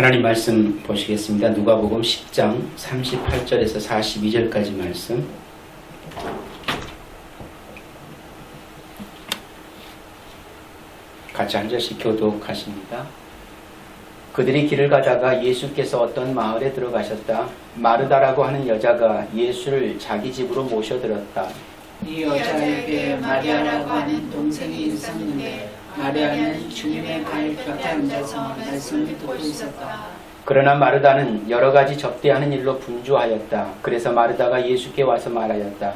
하나님 말씀 보시겠습니다. 누가복음 10장 38절에서 42절까지 말씀. 같이 한 절씩 교독하십니다. 그들이 길을 가다가 예수께서 어떤 마을에 들어가셨다. 마르다라고 하는 여자가 예수를 자기 집으로 모셔들었다. 이 여자에게 마리아라고 하는 동생이 있었는데 마리아는 주님의 발 곁에 앉아서 말씀을 듣고 있었다. 그러나 마르다는 여러 가지 접대하는 일로 분주하였다. 그래서 마르다가 예수께 와서 말하였다.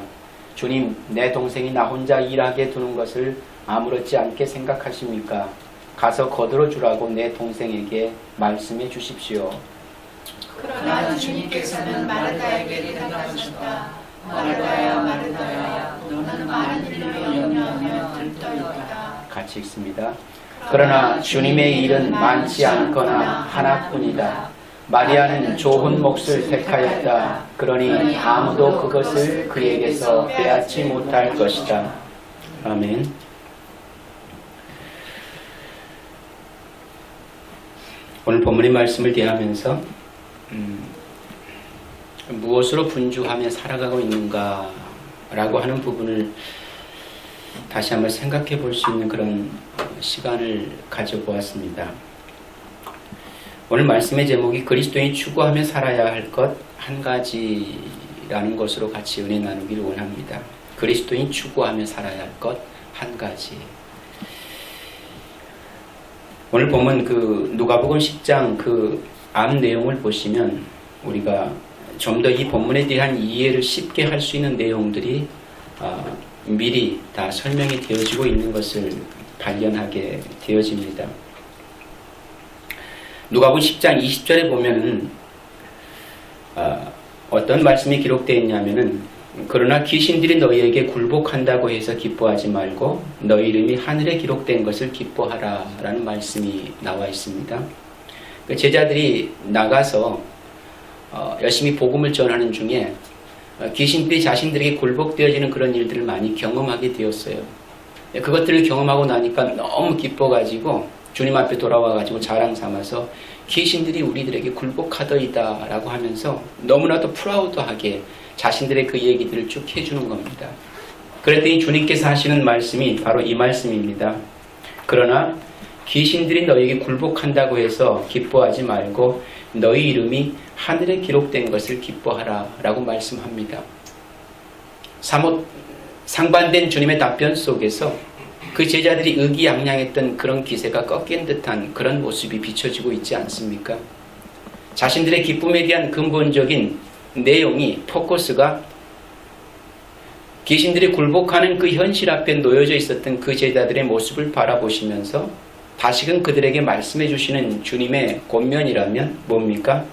주님, 내 동생이 나 혼자 일하게 두는 것을 아무렇지 않게 생각하십니까? 가서 거들어 주라고 내 동생에게 말씀해 주십시오. 그러나 주님께서는 마르다에게 대답하셨다. 마르다야, 마르다야, 너는 많은 일로 염려하며 들떠있다. 같이 읽습니다. 그러나 주님의 일은 많지 않거나 하나뿐이다. 마리아는 좋은 몫을 택하였다. 그러니 아무도 그것을 그에게서 빼앗지 못할 것이다. 아멘. 오늘 본문의 말씀을 대하면서 무엇으로 분주하며 살아가고 있는가 라고 하는 부분을 다시 한번 생각해 볼 수 있는 그런 시간을 가져보았습니다. 오늘 말씀의 제목이 그리스도인이 추구하며 살아야 할 것 한 가지라는 것으로 같이 은혜 나누기를 원합니다. 그리스도인이 추구하며 살아야 할 것 한 가지. 오늘 보면 그 누가복음 10장 그 앞 내용을 보시면 우리가 좀 더 이 본문에 대한 이해를 쉽게 할 수 있는 내용들이 미리 다 설명이 되어지고 있는 것을 발견하게 되어집니다. 누가복음 10장 20절에 보면은 어떤 말씀이 기록되어 있냐면은 그러나 귀신들이 너희에게 굴복한다고 해서 기뻐하지 말고 너희 이름이 하늘에 기록된 것을 기뻐하라 라는 말씀이 나와 있습니다. 제자들이 나가서 열심히 복음을 전하는 중에 귀신들이 자신들에게 굴복되어지는 그런 일들을 많이 경험하게 되었어요. 그것들을 경험하고 나니까 너무 기뻐가지고 주님 앞에 돌아와가지고 자랑 삼아서 귀신들이 우리들에게 굴복하더이다 라고 하면서 너무나도 프라우드하게 자신들의 그 얘기들을 쭉 해주는 겁니다. 그랬더니 주님께서 하시는 말씀이 바로 이 말씀입니다. 그러나 귀신들이 너희에게 굴복한다고 해서 기뻐하지 말고 너희 이름이 하늘에 기록된 것을 기뻐하라 라고 말씀합니다. 사뭇 상반된 주님의 답변 속에서 그 제자들이 의기양양했던 그런 기세가 꺾인 듯한 그런 모습이 비춰지고 있지 않습니까? 자신들의 기쁨에 대한 근본적인 내용이 포커스가 귀신들이 굴복하는 그 현실 앞에 놓여져 있었던 그 제자들의 모습을 바라보시면서 다시금 그들에게 말씀해 주시는 주님의 권면이라면 뭡니까?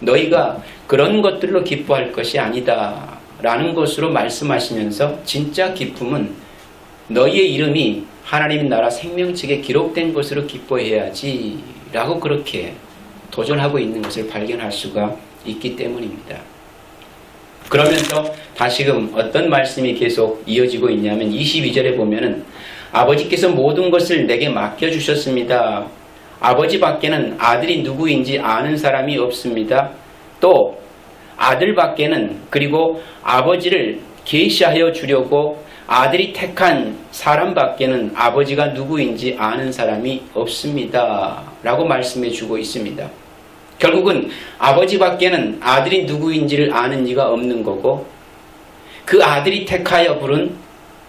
너희가 그런 것들로 기뻐할 것이 아니다 라는 것으로 말씀하시면서 진짜 기쁨은 너희의 이름이 하나님 나라 생명책에 기록된 것으로 기뻐해야지 라고 그렇게 도전하고 있는 것을 발견할 수가 있기 때문입니다. 그러면서 다시금 어떤 말씀이 계속 이어지고 있냐면 22절에 보면은 아버지께서 모든 것을 내게 맡겨주셨습니다. 아버지 밖에는 아들이 누구인지 아는 사람이 없습니다. 또 아들 밖에는 그리고 아버지를 계시하여 주려고 아들이 택한 사람 밖에는 아버지가 누구인지 아는 사람이 없습니다. 라고 말씀해 주고 있습니다. 결국은 아버지 밖에는 아들이 누구인지를 아는 이가 없는 거고 그 아들이 택하여 부른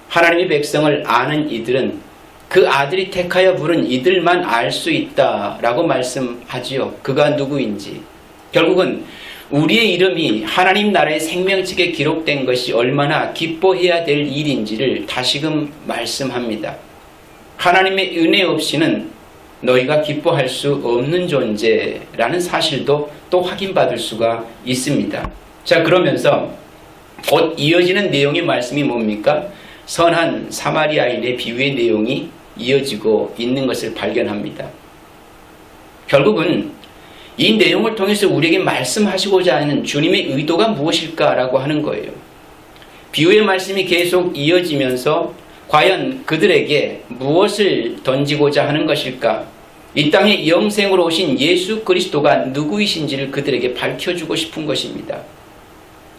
하나님의 백성을 아는 이들은 그 아들이 택하여 부른 이들만 알 수 있다라고 말씀하지요. 그가 누구인지. 결국은 우리의 이름이 하나님 나라의 생명책에 기록된 것이 얼마나 기뻐해야 될 일인지를 다시금 말씀합니다. 하나님의 은혜 없이는 너희가 기뻐할 수 없는 존재라는 사실도 또 확인받을 수가 있습니다. 자, 그러면서 곧 이어지는 내용의 말씀이 뭡니까? 선한 사마리아인의 비유의 내용이 이어지고 있는 것을 발견합니다. 결국은 이 내용을 통해서 우리에게 말씀하시고자 하는 주님의 의도가 무엇일까라고 하는 거예요. 비유의 말씀이 계속 이어지면서 과연 그들에게 무엇을 던지고자 하는 것일까? 이 땅에 영생으로 오신 예수 그리스도가 누구이신지를 그들에게 밝혀주고 싶은 것입니다.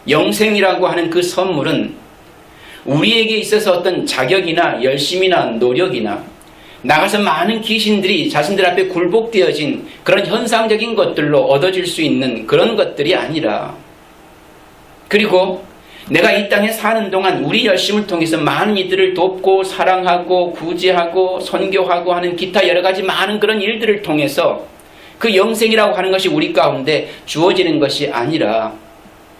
영생이라고 하는 그 선물은 우리에게 있어서 어떤 자격이나 열심이나 노력이나 나가서 많은 귀신들이 자신들 앞에 굴복되어진 그런 현상적인 것들로 얻어질 수 있는 그런 것들이 아니라, 그리고 내가 이 땅에 사는 동안 우리 열심을 통해서 많은 이들을 돕고 사랑하고 구제하고 선교하고 하는 기타 여러 가지 많은 그런 일들을 통해서 그 영생이라고 하는 것이 우리 가운데 주어지는 것이 아니라,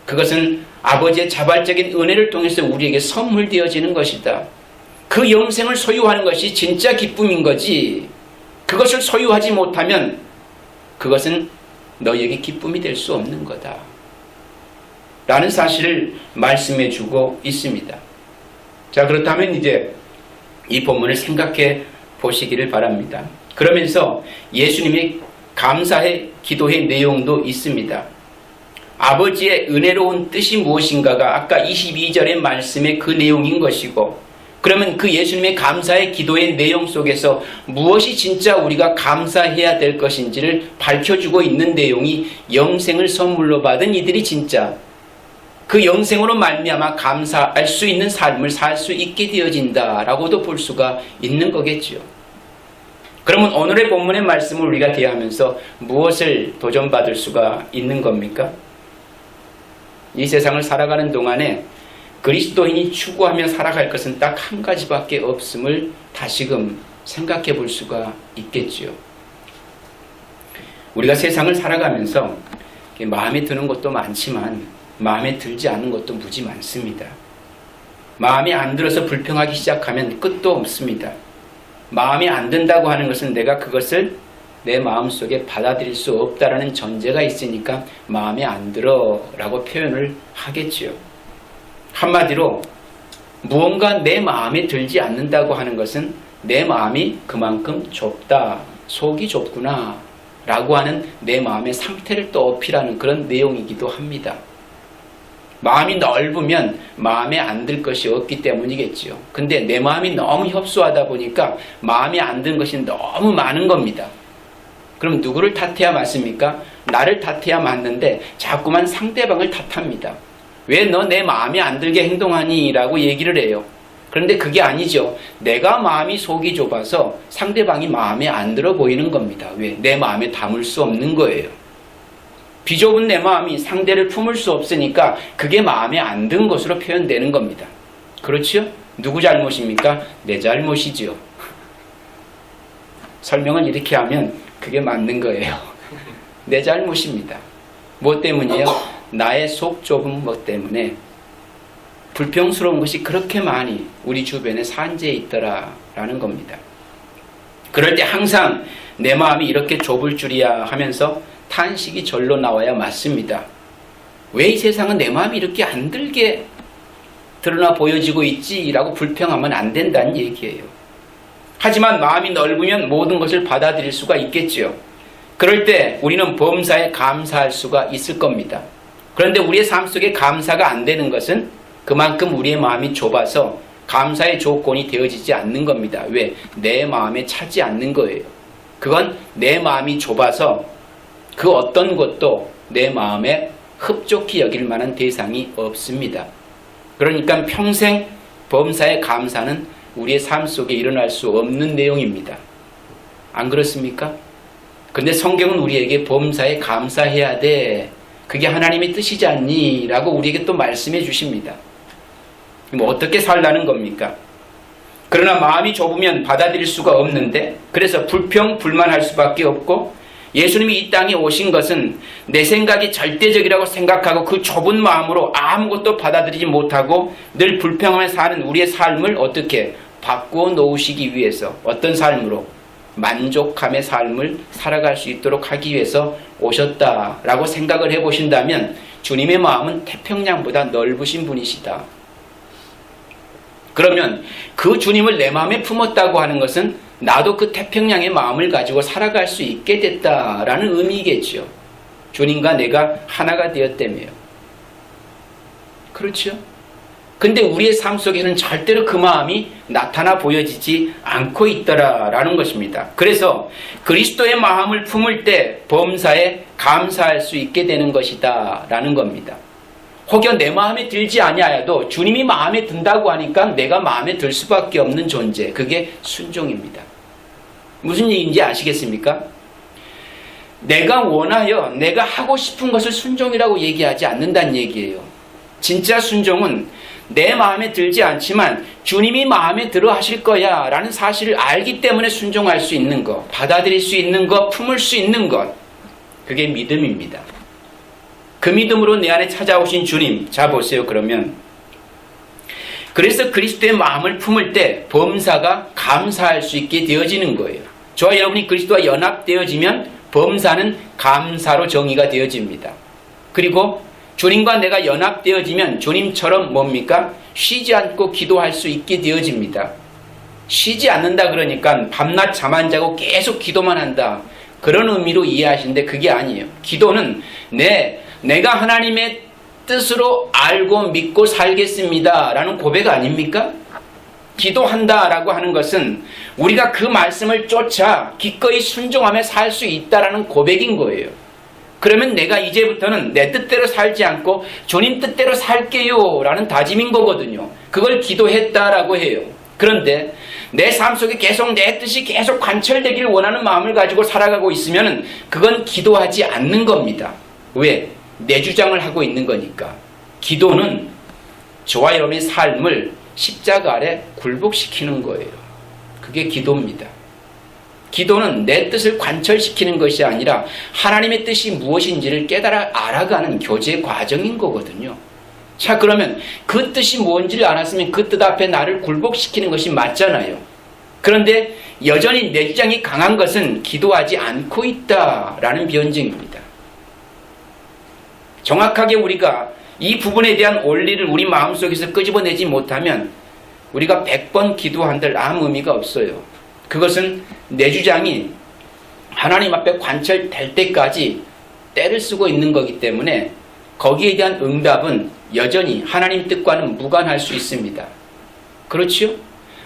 그것은 아버지의 자발적인 은혜를 통해서 우리에게 선물되어지는 것이다. 그 영생을 소유하는 것이 진짜 기쁨인 거지, 그것을 소유하지 못하면 그것은 너희에게 기쁨이 될 수 없는 거다 라는 사실을 말씀해 주고 있습니다. 자, 그렇다면 이제 이 본문을 생각해 보시기를 바랍니다. 그러면서 예수님의 감사의 기도의 내용도 있습니다. 아버지의 은혜로운 뜻이 무엇인가가 아까 22절의 말씀의 그 내용인 것이고, 그러면 그 예수님의 감사의 기도의 내용 속에서 무엇이 진짜 우리가 감사해야 될 것인지를 밝혀주고 있는 내용이 영생을 선물로 받은 이들이 진짜 그 영생으로 말미암아 감사할 수 있는 삶을 살 수 있게 되어진다라고도 볼 수가 있는 거겠죠. 그러면 오늘의 본문의 말씀을 우리가 대하면서 무엇을 도전받을 수가 있는 겁니까? 이 세상을 살아가는 동안에 그리스도인이 추구하며 살아갈 것은 딱 한 가지밖에 없음을 다시금 생각해 볼 수가 있겠지요. 우리가 세상을 살아가면서 마음에 드는 것도 많지만 마음에 들지 않는 것도 무지 많습니다. 마음에 안 들어서 불평하기 시작하면 끝도 없습니다. 마음에 안 든다고 하는 것은 내가 그것을 내 마음속에 받아들일 수 없다라는 전제가 있으니까 마음에 안 들어 라고 표현을 하겠지요. 한마디로 무언가 내 마음에 들지 않는다고 하는 것은 내 마음이 그만큼 좁다, 속이 좁구나 라고 하는 내 마음의 상태를 또 어필하는 그런 내용이기도 합니다. 마음이 넓으면 마음에 안 들 것이 없기 때문이겠지요. 근데 내 마음이 너무 협소하다 보니까 마음에 안 든 것이 너무 많은 겁니다. 그럼 누구를 탓해야 맞습니까? 나를 탓해야 맞는데 자꾸만 상대방을 탓합니다. 왜 너 내 마음에 안 들게 행동하니? 라고 얘기를 해요. 그런데 그게 아니죠. 내가 마음이 속이 좁아서 상대방이 마음에 안 들어 보이는 겁니다. 왜? 내 마음에 담을 수 없는 거예요. 비좁은 내 마음이 상대를 품을 수 없으니까 그게 마음에 안 든 것으로 표현되는 겁니다. 그렇죠? 누구 잘못입니까? 내 잘못이지요. 설명을 이렇게 하면 그게 맞는 거예요. 내 잘못입니다. 뭐 때문이에요? 나의 속 좁은 것 때문에 불평스러운 것이 그렇게 많이 우리 주변에 산재해 있더라라는 겁니다. 그럴 때 항상 내 마음이 이렇게 좁을 줄이야 하면서 탄식이 절로 나와야 맞습니다. 왜 이 세상은 내 마음이 이렇게 안 들게 드러나 보여지고 있지라고 불평하면 안 된다는 얘기예요. 하지만 마음이 넓으면 모든 것을 받아들일 수가 있겠지요. 그럴 때 우리는 범사에 감사할 수가 있을 겁니다. 그런데 우리의 삶 속에 감사가 안 되는 것은 그만큼 우리의 마음이 좁아서 감사의 조건이 되어지지 않는 겁니다. 왜? 내 마음에 차지 않는 거예요. 그건 내 마음이 좁아서 그 어떤 것도 내 마음에 흡족히 여길 만한 대상이 없습니다. 그러니까 평생 범사에 감사는 우리의 삶 속에 일어날 수 없는 내용입니다. 안 그렇습니까? 근데 성경은 우리에게 범사에 감사해야 돼. 그게 하나님의 뜻이지 않니? 라고 우리에게 또 말씀해 주십니다. 뭐 어떻게 살라는 겁니까? 그러나 마음이 좁으면 받아들일 수가 없는데, 그래서 불평, 불만할 수밖에 없고, 예수님이 이 땅에 오신 것은 내 생각이 절대적이라고 생각하고 그 좁은 마음으로 아무것도 받아들이지 못하고 늘 불평하며 사는 우리의 삶을 어떻게 바꾸어 놓으시기 위해서, 어떤 삶으로? 만족함의 삶을 살아갈 수 있도록 하기 위해서 오셨다라고 생각을 해보신다면 주님의 마음은 태평양보다 넓으신 분이시다. 그러면 그 주님을 내 마음에 품었다고 하는 것은 나도 그 태평양의 마음을 가지고 살아갈 수 있게 됐다라는 의미겠죠. 주님과 내가 하나가 되었다며요. 그렇죠? 근데 우리의 삶 속에는 절대로 그 마음이 나타나 보여지지 않고 있더라라는 것입니다. 그래서 그리스도의 마음을 품을 때 범사에 감사할 수 있게 되는 것이다 라는 겁니다. 혹여 내 마음에 들지 아니하여도 주님이 마음에 든다고 하니까 내가 마음에 들 수밖에 없는 존재, 그게 순종입니다. 무슨 얘기인지 아시겠습니까? 내가 원하여 내가 하고 싶은 것을 순종이라고 얘기하지 않는다는 얘기예요. 진짜 순종은 내 마음에 들지 않지만 주님이 마음에 들어 하실 거야 라는 사실을 알기 때문에 순종할 수 있는 것, 받아들일 수 있는 것, 품을 수 있는 것, 그게 믿음입니다. 그 믿음으로 내 안에 찾아오신 주님, 자 보세요. 그러면 그래서 그리스도의 마음을 품을 때 범사가 감사할 수 있게 되어지는 거예요. 저와 여러분이 그리스도와 연합되어지면 범사는 감사로 정의가 되어집니다. 그리고 주님과 내가 연합되어지면 주님처럼 뭡니까? 쉬지 않고 기도할 수 있게 되어집니다. 쉬지 않는다 그러니까 밤낮 잠 안 자고 계속 기도만 한다, 그런 의미로 이해하시는데 그게 아니에요. 기도는 내가 하나님의 뜻으로 알고 믿고 살겠습니다 라는 고백 아닙니까? 기도한다라고 하는 것은 우리가 그 말씀을 쫓아 기꺼이 순종하며 살 수 있다라는 고백인 거예요. 그러면 내가 이제부터는 내 뜻대로 살지 않고 주님 뜻대로 살게요 라는 다짐인 거거든요. 그걸 기도했다라고 해요. 그런데 내 삶 속에 계속 내 뜻이 계속 관철되기를 원하는 마음을 가지고 살아가고 있으면 그건 기도하지 않는 겁니다. 왜? 내 주장을 하고 있는 거니까. 기도는 저와 여러분의 삶을 십자가 아래 굴복시키는 거예요. 그게 기도입니다. 기도는 내 뜻을 관철시키는 것이 아니라 하나님의 뜻이 무엇인지를 깨달아 알아가는 교제 과정인 거거든요. 자, 그러면 그 뜻이 뭔지를 알았으면 그 뜻 앞에 나를 굴복시키는 것이 맞잖아요. 그런데 여전히 내 주장이 강한 것은 기도하지 않고 있다라는 변증입니다. 정확하게 우리가 이 부분에 대한 원리를 우리 마음속에서 끄집어내지 못하면 우리가 100번 기도한들 아무 의미가 없어요. 그것은 내 주장이 하나님 앞에 관철될 때까지 때를 쓰고 있는 거기 때문에 거기에 대한 응답은 여전히 하나님 뜻과는 무관할 수 있습니다. 그렇지요?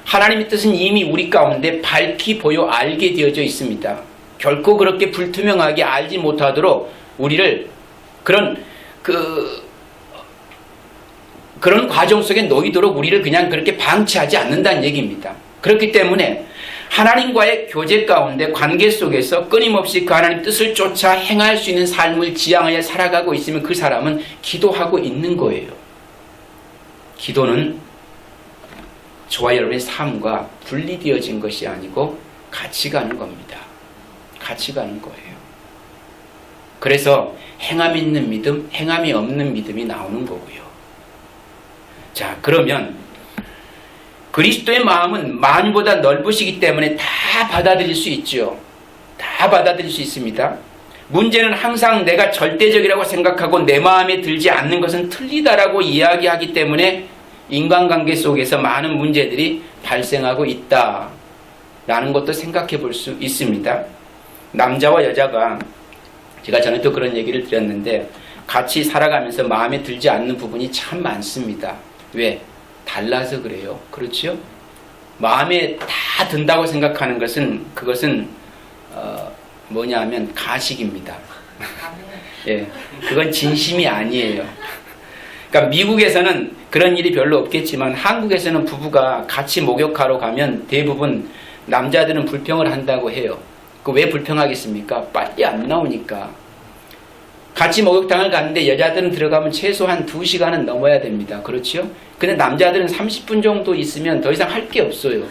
하나님의 뜻은 이미 우리 가운데 밝히 보여 알게 되어져 있습니다. 결코 그렇게 불투명하게 알지 못하도록 우리를 그런 과정 속에 놓이도록 우리를 그냥 그렇게 방치하지 않는다는 얘기입니다. 그렇기 때문에 하나님과의 교제 가운데 관계 속에서 끊임없이 그 하나님 뜻을 쫓아 행할 수 있는 삶을 지향하여 살아가고 있으면 그 사람은 기도하고 있는 거예요. 기도는 저와 여러분의 삶과 분리되어진 것이 아니고 같이 가는 겁니다. 같이 가는 거예요. 그래서 행함이 있는 믿음, 행함이 없는 믿음이 나오는 거고요. 자, 그러면 그리스도의 마음은 만유보다 넓으시기 때문에 다 받아들일 수 있죠. 다 받아들일 수 있습니다. 문제는 항상 내가 절대적이라고 생각하고 내 마음에 들지 않는 것은 틀리다라고 이야기하기 때문에 인간관계 속에서 많은 문제들이 발생하고 있다라는 것도 생각해 볼 수 있습니다. 남자와 여자가, 제가 전에도 그런 얘기를 드렸는데, 같이 살아가면서 마음에 들지 않는 부분이 참 많습니다. 왜? 달라서 그래요. 그렇죠? 마음에 다 든다고 생각하는 것은, 그것은 뭐냐 하면 가식입니다. 예, 그건 진심이 아니에요. 그러니까 미국에서는 그런 일이 별로 없겠지만 한국에서는 부부가 같이 목욕하러 가면 대부분 남자들은 불평을 한다고 해요. 그 왜 불평하겠습니까? 빨리 안 나오니까. 같이 목욕탕을 갔는데 여자들은 들어가면 최소한 2시간은 넘어야 됩니다. 그렇죠? 근데 남자들은 30분 정도 있으면 더 이상 할 게 없어요.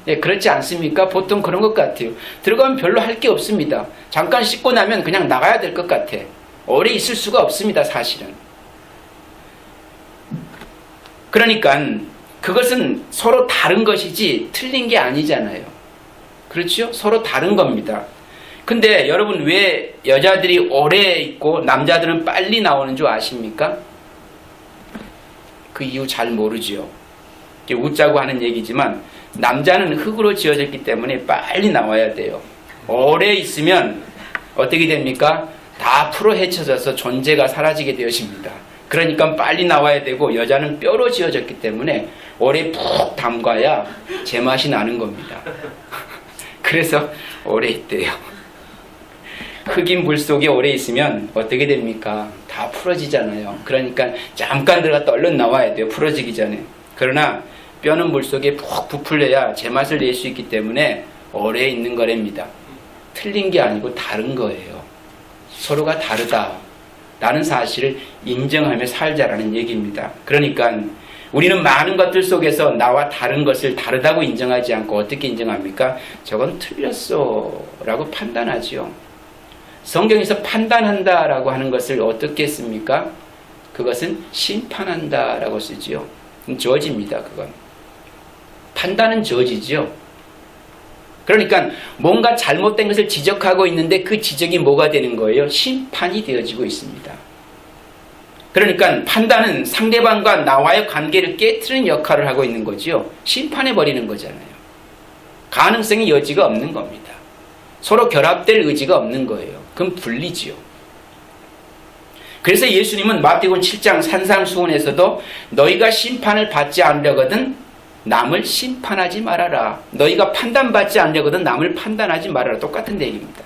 예, 그렇지 않습니까? 보통 그런 것 같아요. 들어가면 별로 할 게 없습니다. 잠깐 씻고 나면 그냥 나가야 될 것 같아. 오래 있을 수가 없습니다, 사실은. 그러니까 그것은 서로 다른 것이지 틀린 게 아니잖아요. 그렇죠? 서로 다른 겁니다. 근데 여러분, 왜 여자들이 오래 있고 남자들은 빨리 나오는 줄 아십니까? 그 이유 잘 모르지요. 웃자고 하는 얘기지만 남자는 흙으로 지어졌기 때문에 빨리 나와야 돼요. 오래 있으면 어떻게 됩니까? 다 풀어 헤쳐져서 존재가 사라지게 되어집니다. 그러니까 빨리 나와야 되고 여자는 뼈로 지어졌기 때문에 오래 푹 담가야 제맛이 나는 겁니다. 그래서 오래 있대요. 흙인 물 속에 오래 있으면 어떻게 됩니까? 다 풀어지잖아요. 그러니까 잠깐 들어갔다 얼른 나와야 돼요. 풀어지기 전에. 그러나 뼈는 물 속에 푹 부풀려야 제맛을 낼 수 있기 때문에 오래 있는 거랍니다. 틀린 게 아니고 다른 거예요. 서로가 다르다 라는 사실을 인정하며 살자라는 얘기입니다. 그러니까 우리는 많은 것들 속에서 나와 다른 것을 다르다고 인정하지 않고 어떻게 인정합니까? 저건 틀렸어 라고 판단하지요. 성경에서 판단한다라고 하는 것을 어떻게 씁니까? 그것은 심판한다라고 쓰지요. 저지입니다. 그건. 판단은 저지지요. 그러니까 뭔가 잘못된 것을 지적하고 있는데 그 지적이 뭐가 되는 거예요? 심판이 되어지고 있습니다. 그러니까 판단은 상대방과 나와의 관계를 깨트리는 역할을 하고 있는 거지요. 심판해버리는 거잖아요. 가능성의 여지가 없는 겁니다. 서로 결합될 의지가 없는 거예요. 그럼 분리지요. 그래서 예수님은 마태복음 7장 산상수훈에서도 너희가 심판을 받지 않으려거든 남을 심판하지 말아라. 너희가 판단받지 않으려거든 남을 판단하지 말아라. 똑같은 얘기입니다.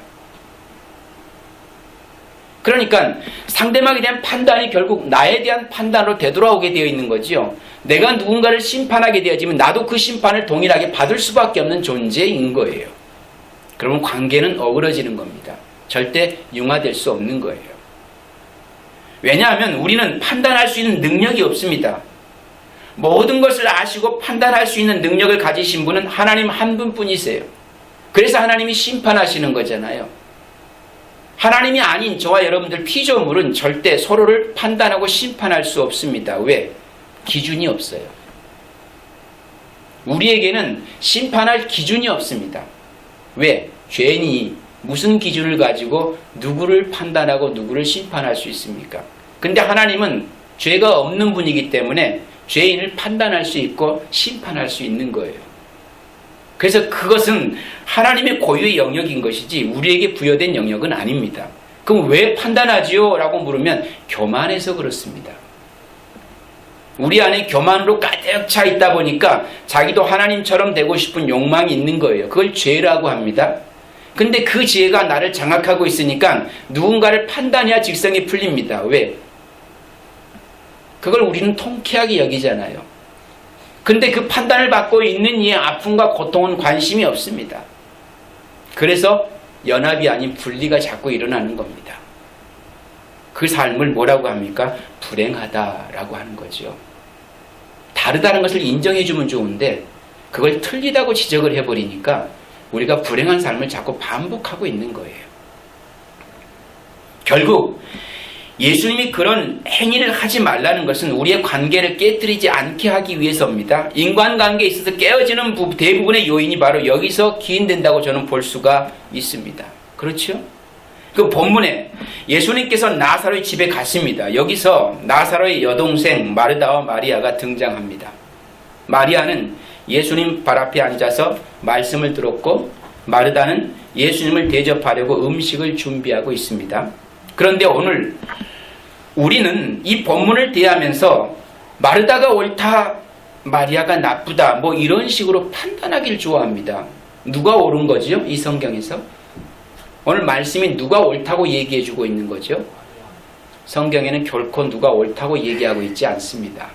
그러니까 상대방에 대한 판단이 결국 나에 대한 판단으로 되돌아오게 되어 있는 거지요. 내가 누군가를 심판하게 되어지면 나도 그 심판을 동일하게 받을 수밖에 없는 존재인 거예요. 그러면 관계는 어그러지는 겁니다. 절대 융화될 수 없는 거예요. 왜냐하면 우리는 판단할 수 있는 능력이 없습니다. 모든 것을 아시고 판단할 수 있는 능력을 가지신 분은 하나님 한 분뿐이세요. 그래서 하나님이 심판하시는 거잖아요. 하나님이 아닌 저와 여러분들 피조물은 절대 서로를 판단하고 심판할 수 없습니다. 왜? 기준이 없어요. 우리에게는 심판할 기준이 없습니다. 왜? 죄인이 무슨 기준을 가지고 누구를 판단하고 누구를 심판할 수 있습니까? 근데 하나님은 죄가 없는 분이기 때문에 죄인을 판단할 수 있고 심판할 수 있는 거예요. 그래서 그것은 하나님의 고유의 영역인 것이지 우리에게 부여된 영역은 아닙니다. 그럼 왜 판단하지요? 라고 물으면 교만해서 그렇습니다. 우리 안에 교만으로 가득 차 있다 보니까 자기도 하나님처럼 되고 싶은 욕망이 있는 거예요. 그걸 죄라고 합니다. 근데 그 죄가 나를 장악하고 있으니까 누군가를 판단해야 직성이 풀립니다. 왜? 그걸 우리는 통쾌하게 여기잖아요. 근데 그 판단을 받고 있는 이의 아픔과 고통은 관심이 없습니다. 그래서 연합이 아닌 분리가 자꾸 일어나는 겁니다. 그 삶을 뭐라고 합니까? 불행하다라고 하는 거죠. 다르다는 것을 인정해주면 좋은데 그걸 틀리다고 지적을 해버리니까 우리가 불행한 삶을 자꾸 반복하고 있는 거예요. 결국 예수님이 그런 행위를 하지 말라는 것은 우리의 관계를 깨뜨리지 않게 하기 위해서입니다. 인간관계에 있어서 깨어지는 대부분의 요인이 바로 여기서 기인된다고 저는 볼 수가 있습니다. 그렇죠? 그 본문에 예수님께서 나사로의 집에 갔습니다. 여기서 나사로의 여동생 마르다와 마리아가 등장합니다. 마리아는 예수님 발 앞에 앉아서 말씀을 들었고 마르다는 예수님을 대접하려고 음식을 준비하고 있습니다. 그런데 오늘 우리는 이 본문을 대하면서 마르다가 옳다, 마리아가 나쁘다 뭐 이런 식으로 판단하기를 좋아합니다. 누가 옳은 거죠? 이 성경에서? 오늘 말씀이 누가 옳다고 얘기해주고 있는 거죠? 성경에는 결코 누가 옳다고 얘기하고 있지 않습니다.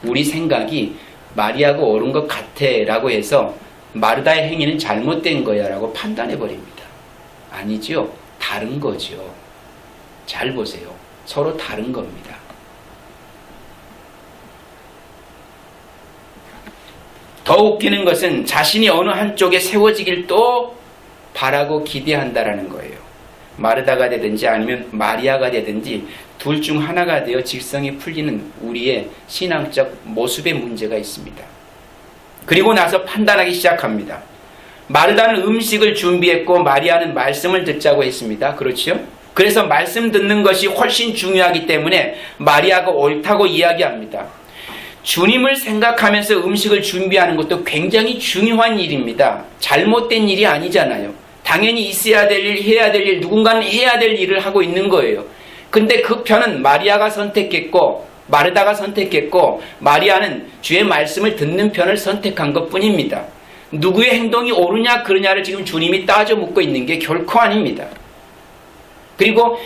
우리 생각이 마리아가 옳은 것 같아 라고 해서 마르다의 행위는 잘못된 거야 라고 판단해버립니다. 아니죠. 다른 거죠. 잘 보세요. 서로 다른 겁니다. 더 웃기는 것은 자신이 어느 한쪽에 세워지길 또 바라고 기대한다라는 거예요. 마르다가 되든지 아니면 마리아가 되든지 둘 중 하나가 되어 직성이 풀리는 우리의 신앙적 모습에 문제가 있습니다. 그리고 나서 판단하기 시작합니다. 마르다는 음식을 준비했고 마리아는 말씀을 듣자고 했습니다. 그렇죠? 그래서 말씀 듣는 것이 훨씬 중요하기 때문에 마리아가 옳다고 이야기합니다. 주님을 생각하면서 음식을 준비하는 것도 굉장히 중요한 일입니다. 잘못된 일이 아니잖아요. 당연히 있어야 될 일, 해야 될 일, 누군가는 해야 될 일을 하고 있는 거예요. 근데 그 편은 마리아가 선택했고 마르다가 선택했고 마리아는 주의 말씀을 듣는 편을 선택한 것뿐입니다. 누구의 행동이 옳으냐 그르냐를 지금 주님이 따져 묻고 있는 게 결코 아닙니다. 그리고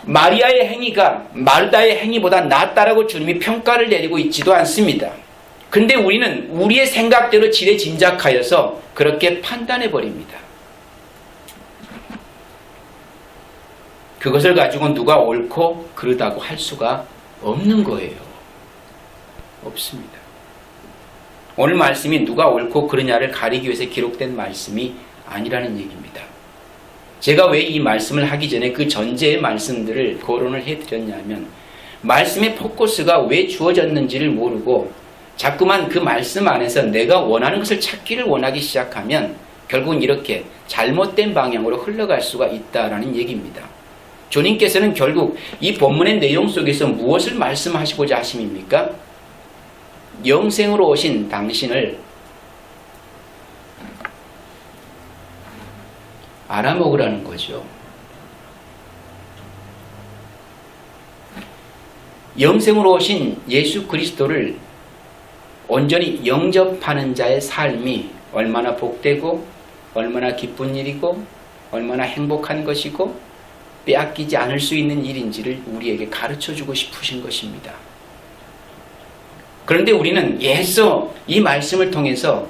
마리아의 행위가 마르다의 행위보다 낫다라고 주님이 평가를 내리고 있지도 않습니다. 근데 우리는 우리의 생각대로 지레짐작하여서 그렇게 판단해 버립니다. 그것을 가지고 누가 옳고 그르다고 할 수가 없는 거예요. 없습니다. 오늘 말씀이 누가 옳고 그르냐를 가리기 위해서 기록된 말씀이 아니라는 얘기입니다. 제가 왜 이 말씀을 하기 전에 그 전제의 말씀들을 거론을 해드렸냐면 말씀의 포커스가 왜 주어졌는지를 모르고 자꾸만 그 말씀 안에서 내가 원하는 것을 찾기를 원하기 시작하면 결국은 이렇게 잘못된 방향으로 흘러갈 수가 있다라는 얘기입니다. 주님께서는 결국 이 본문의 내용 속에서 무엇을 말씀하시고자 하심입니까? 영생으로 오신 당신을 알아먹으라는 거죠. 영생으로 오신 예수 그리스도를 온전히 영접하는 자의 삶이 얼마나 복되고 얼마나 기쁜 일이고 얼마나 행복한 것이고 빼앗기지 않을 수 있는 일인지를 우리에게 가르쳐주고 싶으신 것입니다. 그런데 우리는 예서 이 말씀을 통해서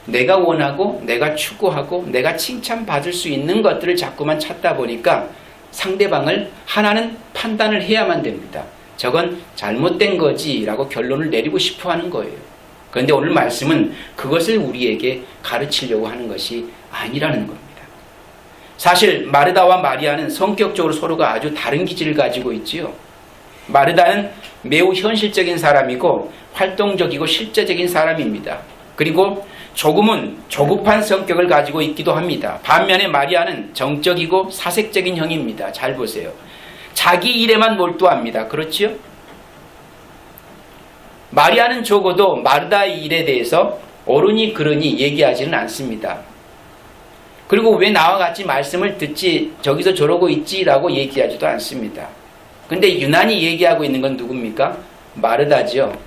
내가 원하고 내가 추구하고 내가 칭찬받을 수 있는 것들을 자꾸만 찾다 보니까 상대방을 하나는 판단을 해야만 됩니다. 저건 잘못된 거지 라고 결론을 내리고 싶어 하는 거예요. 그런데 오늘 말씀은 그것을 우리에게 가르치려고 하는 것이 아니라는 겁니다. 사실 마르다와 마리아는 성격적으로 서로가 아주 다른 기질을 가지고 있지요. 마르다는 매우 현실적인 사람이고 활동적이고 실제적인 사람입니다. 그리고 조금은 조급한 성격을 가지고 있기도 합니다. 반면에 마리아는 정적이고 사색적인 형입니다. 잘 보세요. 자기 일에만 몰두합니다. 그렇지요? 마리아는 적어도 마르다의 일에 대해서 옳으니 그르니 얘기하지는 않습니다. 그리고 왜 나와 같이 말씀을 듣지 저기서 저러고 있지라고 얘기하지도 않습니다. 근데 유난히 얘기하고 있는 건 누굽니까? 마르다죠.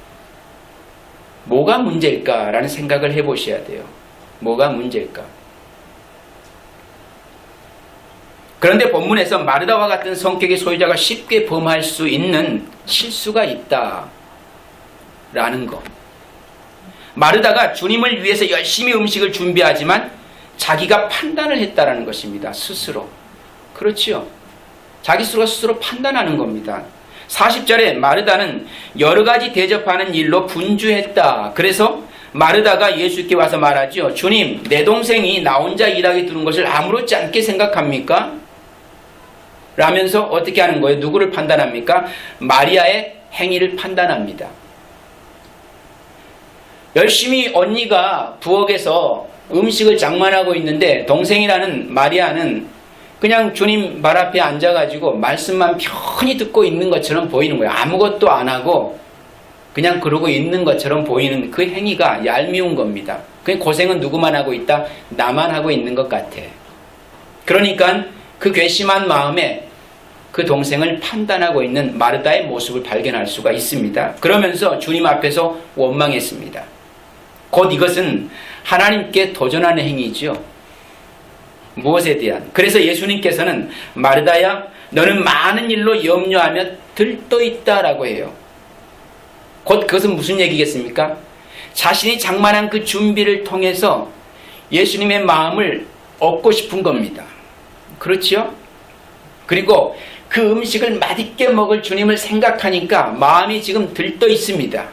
뭐가 문제일까라는 생각을 해보셔야 돼요. 뭐가 문제일까? 그런데 본문에서 마르다와 같은 성격의 소유자가 쉽게 범할 수 있는 실수가 있다라는 것. 마르다가 주님을 위해서 열심히 음식을 준비하지만 자기가 판단을 했다라는 것입니다. 스스로. 그렇지요. 자기 스스로 판단하는 겁니다. 40절에 마르다는 여러 가지 대접하는 일로 분주했다. 그래서 마르다가 예수께 와서 말하죠. 주님, 내 동생이 나 혼자 일하게 두는 것을 아무렇지 않게 생각합니까? 라면서 어떻게 하는 거예요? 누구를 판단합니까? 마리아의 행위를 판단합니다. 열심히 언니가 부엌에서 음식을 장만하고 있는데 동생이라는 마리아는 그냥 주님 발 앞에 앉아가지고 말씀만 편히 듣고 있는 것처럼 보이는 거예요. 아무것도 안 하고 그냥 그러고 있는 것처럼 보이는 그 행위가 얄미운 겁니다. 그 고생은 누구만 하고 있다? 나만 하고 있는 것 같아. 그러니까 그 괘씸한 마음에 그 동생을 판단하고 있는 마르다의 모습을 발견할 수가 있습니다. 그러면서 주님 앞에서 원망했습니다. 곧 이것은 하나님께 도전하는 행위죠. 무엇에 대한? 그래서 예수님께서는 마르다야 너는 많은 일로 염려하며 들떠있다라고 해요. 곧 그것은 무슨 얘기겠습니까? 자신이 장만한 그 준비를 통해서 예수님의 마음을 얻고 싶은 겁니다. 그렇지요? 그리고 그 음식을 맛있게 먹을 주님을 생각하니까 마음이 지금 들떠 있습니다.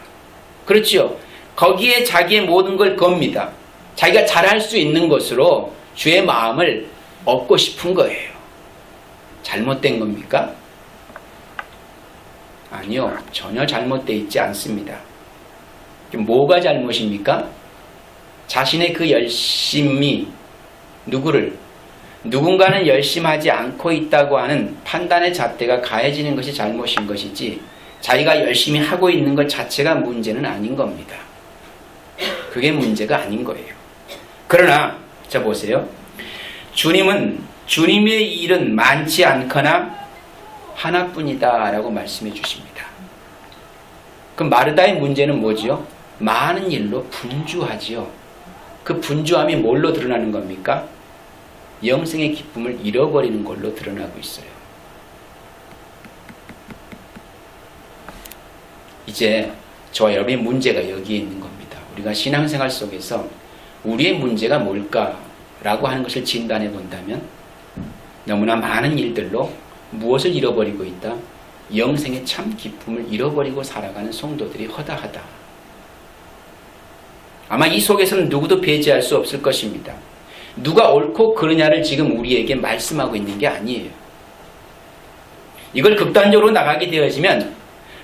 그렇지요? 거기에 자기의 모든 걸 겁니다. 자기가 잘할 수 있는 것으로 주의 마음을 얻고 싶은 거예요. 잘못된 겁니까? 아니요. 전혀 잘못되어 있지 않습니다. 뭐가 잘못입니까? 자신의 그 열심이 누군가는 열심하지 않고 있다고 하는 판단의 잣대가 가해지는 것이 잘못인 것이지 자기가 열심히 하고 있는 것 자체가 문제는 아닌 겁니다. 그게 문제가 아닌 거예요. 그러나 자 보세요. 주님은 주님의 일은 많지 않거나 하나뿐이다 라고 말씀해 주십니다. 그럼 마르다의 문제는 뭐지요? 많은 일로 분주하지요. 그 분주함이 뭘로 드러나는 겁니까? 영생의 기쁨을 잃어버리는 걸로 드러나고 있어요. 이제 저와 여러분의 문제가 여기에 있는 겁니다. 우리가 신앙생활 속에서 우리의 문제가 뭘까라고 하는 것을 진단해 본다면 너무나 많은 일들로 무엇을 잃어버리고 있다? 영생의 참 기쁨을 잃어버리고 살아가는 성도들이 허다하다. 아마 이 속에서는 누구도 배제할 수 없을 것입니다. 누가 옳고 그르냐를 지금 우리에게 말씀하고 있는 게 아니에요. 이걸 극단적으로 나가게 되어지면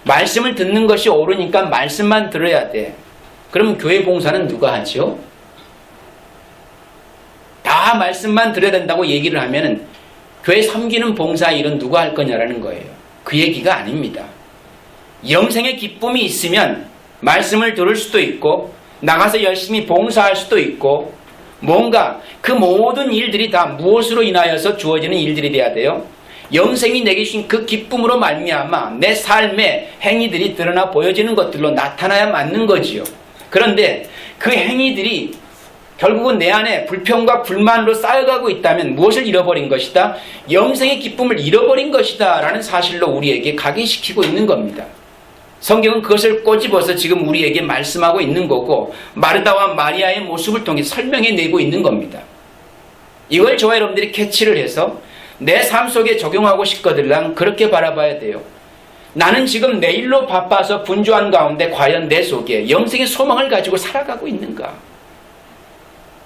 말씀을 듣는 것이 옳으니까 말씀만 들어야 돼. 그러면 교회 봉사는 누가 하죠? 다 말씀만 들어야 된다고 얘기를 하면은 교회 섬기는 봉사 일은 누가 할 거냐라는 거예요. 그 얘기가 아닙니다. 영생의 기쁨이 있으면 말씀을 들을 수도 있고 나가서 열심히 봉사할 수도 있고 뭔가 그 모든 일들이 다 무엇으로 인하여서 주어지는 일들이 돼야 돼요? 영생이 내게 주신 그 기쁨으로 말미암아 내 삶의 행위들이 드러나 보여지는 것들로 나타나야 맞는 거지요. 그런데 그 행위들이 결국은 내 안에 불평과 불만으로 쌓여가고 있다면 무엇을 잃어버린 것이다? 영생의 기쁨을 잃어버린 것이다 라는 사실로 우리에게 각인시키고 있는 겁니다. 성경은 그것을 꼬집어서 지금 우리에게 말씀하고 있는 거고 마르다와 마리아의 모습을 통해 설명해내고 있는 겁니다. 이걸 저와 여러분들이 캐치를 해서 내 삶 속에 적용하고 싶거든 그렇게 바라봐야 돼요. 나는 지금 내일로 바빠서 분주한 가운데 과연 내 속에 영생의 소망을 가지고 살아가고 있는가?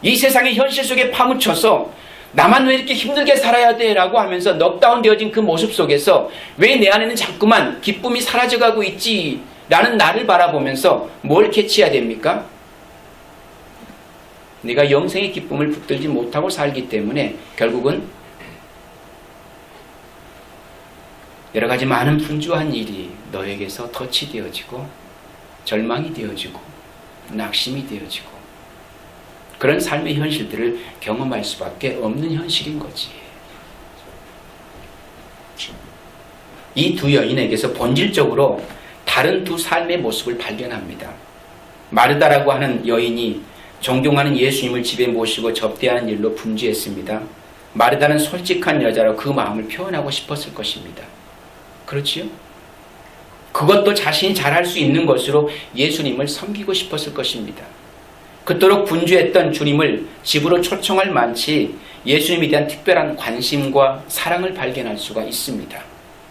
이 세상의 현실 속에 파묻혀서 나만 왜 이렇게 힘들게 살아야 돼? 라고 하면서 넉다운 되어진 그 모습 속에서 왜 내 안에는 자꾸만 기쁨이 사라져가고 있지? 라는 나를 바라보면서 뭘 캐치해야 됩니까? 네가 영생의 기쁨을 붙들지 못하고 살기 때문에 결국은 여러 가지 많은 분주한 일이 너에게서 터치되어지고 절망이 되어지고 낙심이 되어지고 그런 삶의 현실들을 경험할 수밖에 없는 현실인 거지. 이 두 여인에게서 본질적으로 다른 두 삶의 모습을 발견합니다. 마르다라고 하는 여인이 존경하는 예수님을 집에 모시고 접대하는 일로 분주했습니다. 마르다는 솔직한 여자로 그 마음을 표현하고 싶었을 것입니다. 그렇지요? 그것도 자신이 잘할 수 있는 것으로 예수님을 섬기고 싶었을 것입니다. 그토록 분주했던 주님을 집으로 초청할 만치 예수님에 대한 특별한 관심과 사랑을 발견할 수가 있습니다.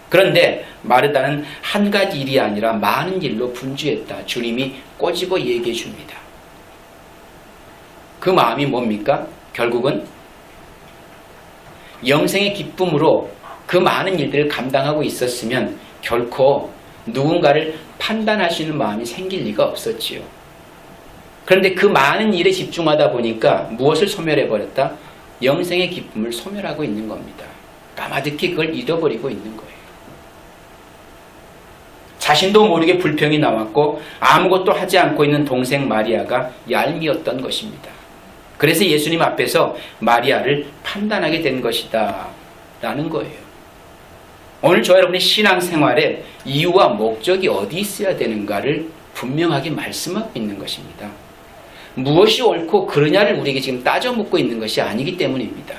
그런데 마르다는 한 가지 일이 아니라 많은 일로 분주했다. 주님이 꼬집어 얘기해 줍니다. 그 마음이 뭡니까? 결국은 영생의 기쁨으로 그 많은 일들을 감당하고 있었으면 결코 누군가를 판단하시는 마음이 생길 리가 없었지요. 그런데 그 많은 일에 집중하다 보니까 무엇을 소멸해버렸다? 영생의 기쁨을 소멸하고 있는 겁니다. 까마득히 그걸 잃어버리고 있는 거예요. 자신도 모르게 불평이 나왔고 아무것도 하지 않고 있는 동생 마리아가 얄미웠던 것입니다. 그래서 예수님 앞에서 마리아를 판단하게 된 것이다 라는 거예요. 오늘 저와 여러분의 신앙생활에 이유와 목적이 어디 있어야 되는가를 분명하게 말씀하고 있는 것입니다. 무엇이 옳고 그르냐를 우리에게 지금 따져 묻고 있는 것이 아니기 때문입니다.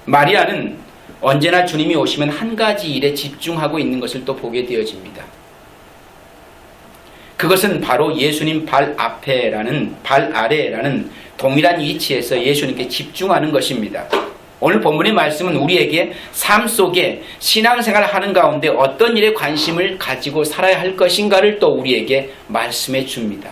마리아는 언제나 주님이 오시면 한 가지 일에 집중하고 있는 것을 또 보게 되어집니다. 그것은 바로 예수님 발 앞에라는, 발 아래라는 동일한 위치에서 예수님께 집중하는 것입니다. 오늘 본문의 말씀은 우리에게 삶 속에 신앙생활을 하는 가운데 어떤 일에 관심을 가지고 살아야 할 것인가를 또 우리에게 말씀해 줍니다.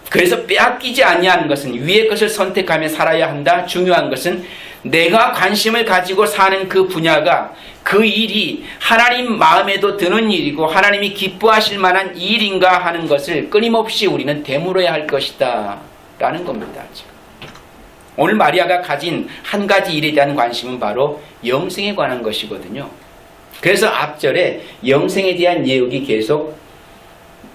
그래서 빼앗기지 아니하는 것은 위의 것을 선택하며 살아야 한다. 중요한 것은 내가 관심을 가지고 사는 그 분야가, 그 일이 하나님 마음에도 드는 일이고 하나님이 기뻐하실 만한 일인가 하는 것을 끊임없이 우리는 되물어야 할 것이다 라는 겁니다. 오늘 마리아가 가진 한 가지 일에 대한 관심은 바로 영생에 관한 것이거든요. 그래서 앞절에 영생에 대한 예언이 계속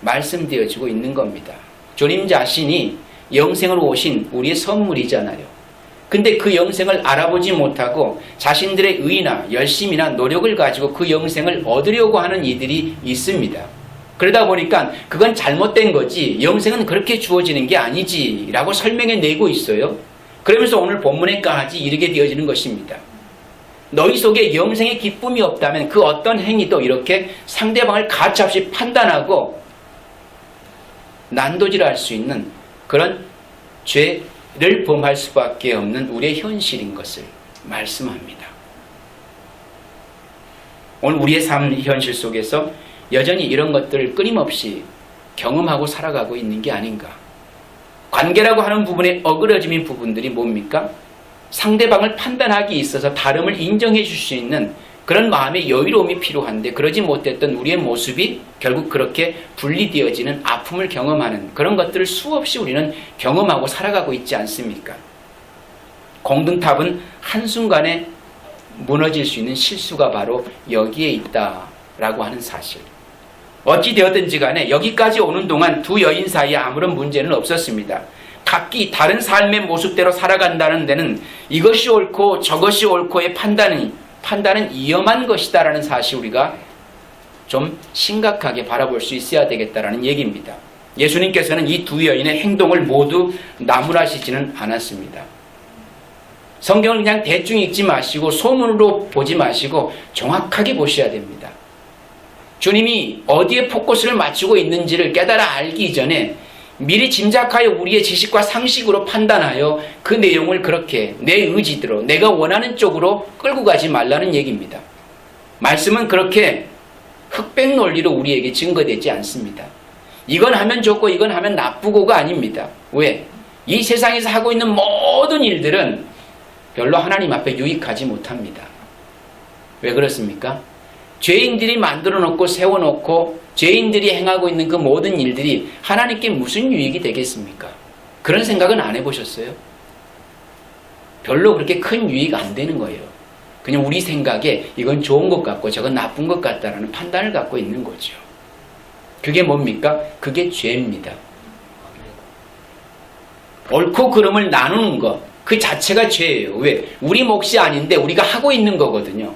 말씀되어지고 있는 겁니다. 주님 자신이 영생으로 오신 우리의 선물이잖아요. 근데 그 영생을 알아보지 못하고 자신들의 의나 열심이나 노력을 가지고 그 영생을 얻으려고 하는 이들이 있습니다. 그러다 보니까 그건 잘못된 거지, 영생은 그렇게 주어지는 게 아니지 라고 설명해 내고 있어요. 그러면서 오늘 본문에까지 이르게 되어지는 것입니다. 너희 속에 영생의 기쁨이 없다면 그 어떤 행위도 이렇게 상대방을 가차없이 판단하고 난도질할 수 있는 그런 죄를 범할 수밖에 없는 우리의 현실인 것을 말씀합니다. 오늘 우리의 삶 현실 속에서 여전히 이런 것들을 끊임없이 경험하고 살아가고 있는 게 아닌가. 관계라고 하는 부분에 어그러짐인 부분들이 뭡니까? 상대방을 판단하기 있어서 다름을 인정해 줄 수 있는 그런 마음의 여유로움이 필요한데 그러지 못했던 우리의 모습이 결국 그렇게 분리되어지는 아픔을 경험하는 그런 것들을 수없이 우리는 경험하고 살아가고 있지 않습니까? 공든탑은 한순간에 무너질 수 있는 실수가 바로 여기에 있다라고 하는 사실. 어찌 되었든지 간에 여기까지 오는 동안 두 여인 사이에 아무런 문제는 없었습니다. 각기 다른 삶의 모습대로 살아간다는 데는 이것이 옳고 저것이 옳고의 판단은 위험한 것이다라는 사실 우리가 좀 심각하게 바라볼 수 있어야 되겠다라는 얘기입니다. 예수님께서는 이 두 여인의 행동을 모두 나무라시지는 않았습니다. 성경을 그냥 대충 읽지 마시고 소문으로 보지 마시고 정확하게 보셔야 됩니다. 주님이 어디에 포커스를 맞추고 있는지를 깨달아 알기 전에 미리 짐작하여 우리의 지식과 상식으로 판단하여 그 내용을 그렇게 내 의지대로 내가 원하는 쪽으로 끌고 가지 말라는 얘기입니다. 말씀은 그렇게 흑백 논리로 우리에게 증거되지 않습니다. 이건 하면 좋고 이건 하면 나쁘고가 아닙니다. 왜? 이 세상에서 하고 있는 모든 일들은 별로 하나님 앞에 유익하지 못합니다. 왜 그렇습니까? 죄인들이 만들어 놓고 세워놓고 죄인들이 행하고 있는 그 모든 일들이 하나님께 무슨 유익이 되겠습니까? 그런 생각은 안 해보셨어요? 별로 그렇게 큰 유익 안 되는 거예요. 그냥 우리 생각에 이건 좋은 것 같고 저건 나쁜 것 같다라는 판단을 갖고 있는 거죠. 그게 뭡니까? 그게 죄입니다. 옳고 그름을 나누는 것, 그 자체가 죄예요. 왜? 우리 몫이 아닌데 우리가 하고 있는 거거든요.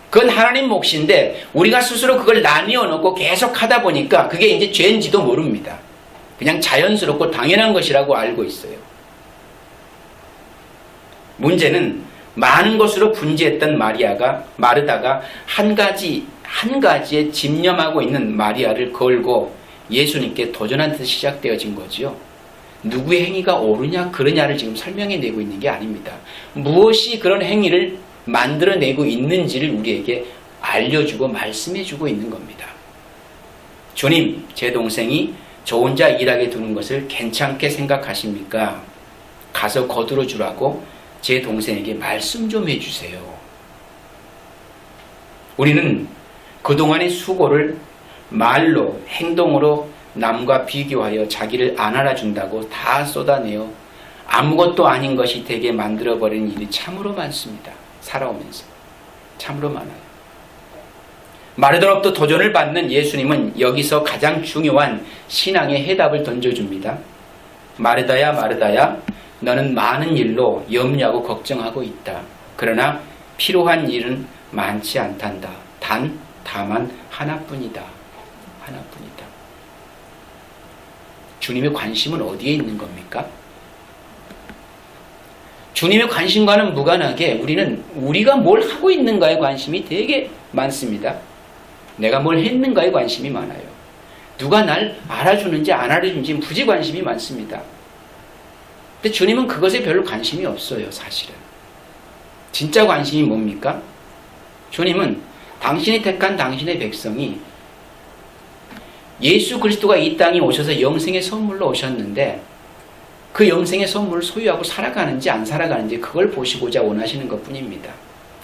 그건 하나님 몫인데 우리가 스스로 그걸 나뉘어 놓고 계속 하다 보니까 그게 이제 죄인지도 모릅니다. 그냥 자연스럽고 당연한 것이라고 알고 있어요. 문제는 많은 것으로 분지했던 마르다가 한 가지에 집념하고 있는 마리아를 걸고 예수님께 도전한 듯이 시작되어진 거지요. 누구의 행위가 옳으냐 그러냐를 지금 설명해내고 있는 게 아닙니다. 무엇이 그런 행위를 만들어내고 있는지를 우리에게 알려주고 말씀해주고 있는 겁니다. 주님, 제 동생이 저 혼자 일하게 두는 것을 괜찮게 생각하십니까? 가서 거두어 주라고 제 동생에게 말씀 좀 해주세요. 우리는 그동안의 수고를 말로, 행동으로 남과 비교하여 자기를 안 알아준다고 다 쏟아내어 아무것도 아닌 것이 되게 만들어버리는 일이 참으로 많습니다. 살아오면서 참으로 많아요. 마르다로부터 도전을 받는 예수님은 여기서 가장 중요한 신앙의 해답을 던져줍니다. 마르다야 마르다야, 너는 많은 일로 염려하고 걱정하고 있다. 그러나 필요한 일은 많지 않단다. 다만 하나뿐이다. 하나뿐이다. 주님의 관심은 어디에 있는 겁니까? 주님의 관심과는 무관하게 우리는 우리가 뭘 하고 있는가에 관심이 되게 많습니다. 내가 뭘 했는가에 관심이 많아요. 누가 날 알아주는지 안 알아주는지 무지 관심이 많습니다. 근데 주님은 그것에 별로 관심이 없어요, 사실은. 진짜 관심이 뭡니까? 주님은 당신이 택한 당신의 백성이 예수 그리스도가 이 땅에 오셔서 영생의 선물로 오셨는데 그 영생의 선물을 소유하고 살아가는지 안 살아가는지 그걸 보시고자 원하시는 것뿐입니다.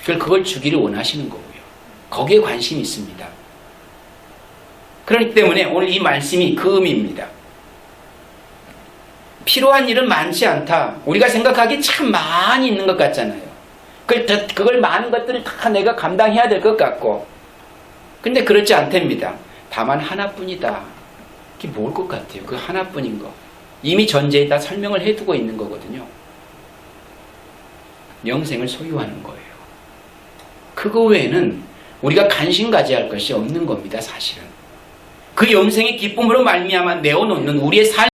그걸 주기를 원하시는 거고요. 거기에 관심이 있습니다. 그렇기 때문에 오늘 이 말씀이 그 의미입니다. 필요한 일은 많지 않다. 우리가 생각하기에 참 많이 있는 것 같잖아요. 그걸 많은 것들을 다 내가 감당해야 될 것 같고, 근데 그렇지 않답니다. 다만 하나뿐이다. 그게 뭘 것 같아요? 그 하나뿐인 거. 이미 전제에다 설명을 해두고 있는 거거든요. 영생을 소유하는 거예요. 그거 외에는 우리가 관심 가져야 할 것이 없는 겁니다. 사실은 그 영생의 기쁨으로 말미암아 내어놓는 우리의 삶